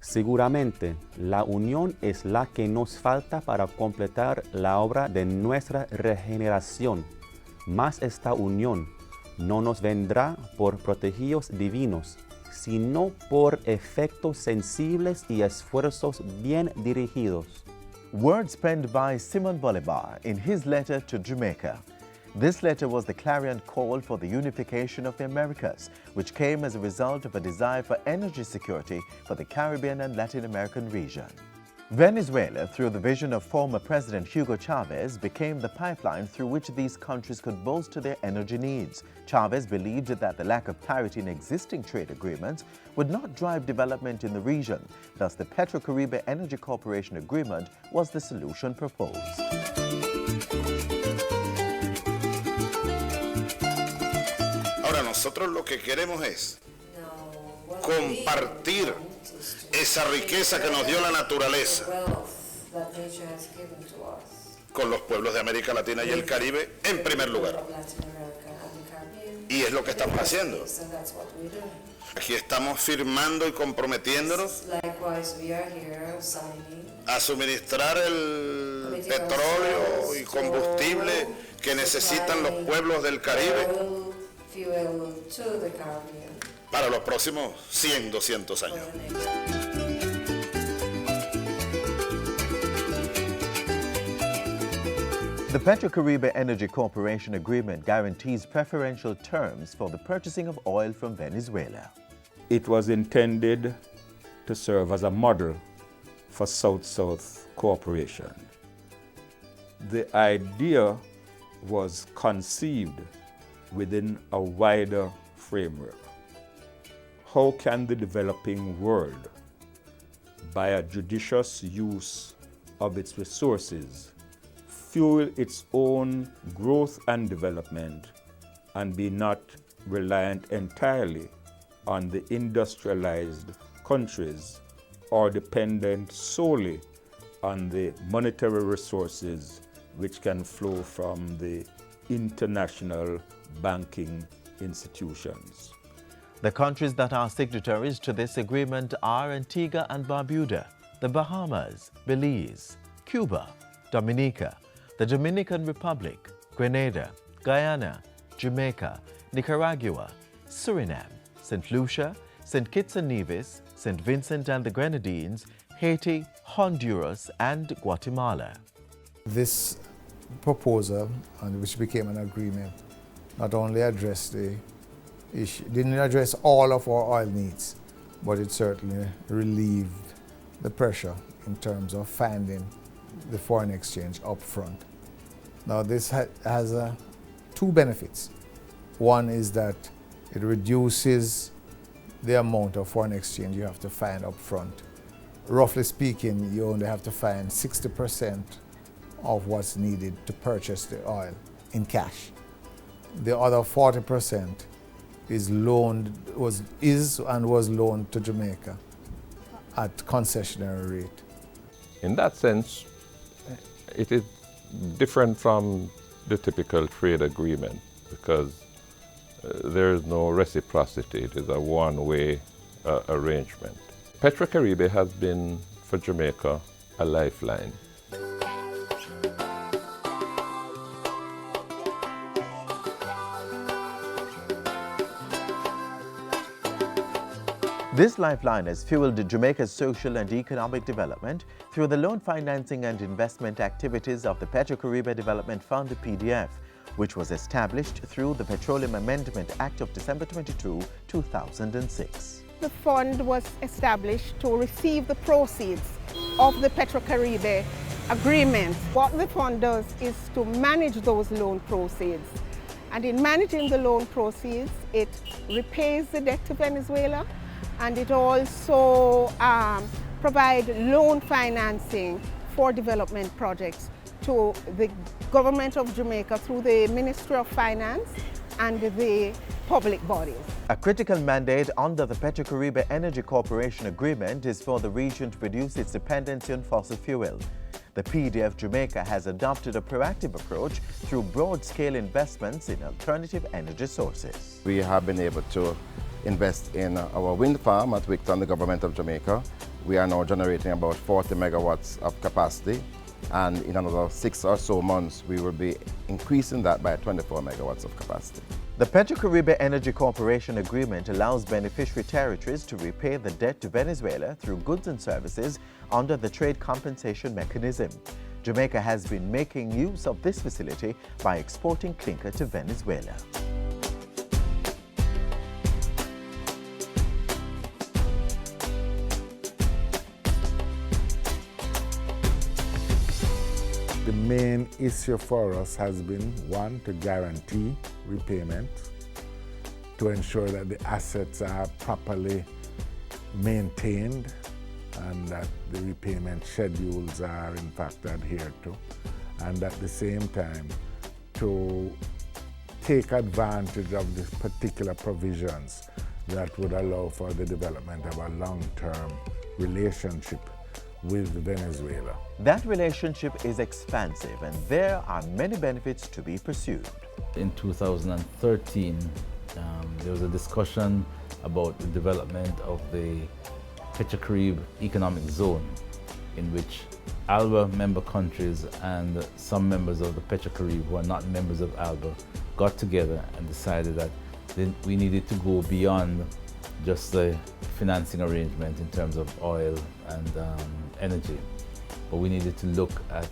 Seguramente, la unión es la que nos falta para completar la obra de nuestra regeneración, mas esta unión no nos vendrá por protegidos divinos, sino por efectos sensibles y esfuerzos bien dirigidos. Words penned by Simon Bolivar in his letter to Jamaica. This letter was the clarion call for the unification of the Americas, which came as a result of a desire for energy security for the Caribbean and Latin American region. Venezuela, through the vision of former President Hugo Chavez, became the pipeline through which these countries could bolster their energy needs. Chavez believed that the lack of parity in existing trade agreements would not drive development in the region. Thus, the PetroCaribe Energy Corporation Agreement was the solution proposed. Ahora nosotros lo que queremos es compartir esa riqueza que nos dio la naturaleza con los pueblos de América Latina y el Caribe en primer lugar. Y es lo que estamos haciendo. Aquí estamos firmando y comprometiéndonos a suministrar el petróleo y combustible que necesitan los pueblos del Caribe para los próximos 100, 200 años. The PetroCaribe Energy Corporation Agreement guarantees preferential terms for the purchasing of oil from Venezuela. It was intended to serve as a model for South-South cooperation. The idea was conceived within a wider framework. How can the developing world, by a judicious use of its resources, fuel its own growth and development and be not reliant entirely on the industrialized countries or dependent solely on the monetary resources which can flow from the international banking institutions? The countries that are signatories to this agreement are Antigua and Barbuda, the Bahamas, Belize, Cuba, Dominica, the Dominican Republic, Grenada, Guyana, Jamaica, Nicaragua, Suriname, St. Lucia, St. Kitts and Nevis, St. Vincent and the Grenadines, Haiti, Honduras, and Guatemala. This proposal, which became an agreement, not only addressed the issue, didn't address all of our oil needs, but it certainly relieved the pressure in terms of finding the foreign exchange up front. Now this has two benefits. One is that it reduces the amount of foreign exchange you have to find up front. Roughly speaking, you only have to find 60% of what's needed to purchase the oil in cash. The other 40% is loaned to Jamaica at concessionary rate. In that sense, it is different from the typical trade agreement because there is no reciprocity. It is a one-way arrangement. PetroCaribe has been, for Jamaica, a lifeline. This lifeline has fueled Jamaica's social and economic development through the loan financing and investment activities of the PetroCaribe Development Fund, PDF, which was established through the Petroleum Amendment Act of December 22, 2006. The fund was established to receive the proceeds of the PetroCaribe agreement. What the fund does is to manage those loan proceeds. And in managing the loan proceeds, it repays the debt to Venezuela, and it also provides loan financing for development projects to the government of Jamaica through the Ministry of Finance and the public bodies. A critical mandate under the PetroCaribe Energy Corporation Agreement is for the region to reduce its dependency on fossil fuel. The PDF Jamaica has adopted a proactive approach through broad-scale investments in alternative energy sources. We have been able to invest in our wind farm at Wicton, the government of Jamaica. We are now generating about 40 megawatts of capacity, and in another 6 or so months, we will be increasing that by 24 megawatts of capacity. The PetroCaribe Energy Corporation agreement allows beneficiary territories to repay the debt to Venezuela through goods and services under the trade compensation mechanism. Jamaica has been making use of this facility by exporting clinker to Venezuela. The main issue for us has been, one, to guarantee repayment, to ensure that the assets are properly maintained and that the repayment schedules are in fact adhered to, and at the same time to take advantage of the particular provisions that would allow for the development of a long-term relationship with Venezuela. That relationship is expansive and there are many benefits to be pursued. In 2013, there was a discussion about the development of the PetroCaribe economic zone, in which ALBA member countries and some members of the PetroCaribe who are not members of ALBA got together and decided that we needed to go beyond just the financing arrangement in terms of oil and energy, but we needed to look at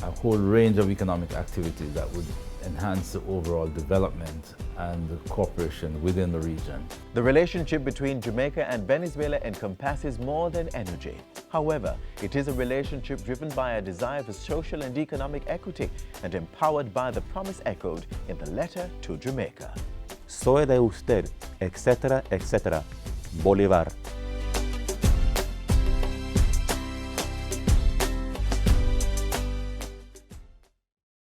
a whole range of economic activities that would enhance the overall development and the cooperation within the region. The relationship between Jamaica and Venezuela encompasses more than energy. However, it is a relationship driven by a desire for social and economic equity and empowered by the promise echoed in the letter to Jamaica. Soy de usted, etcétera, etcétera. Bolívar.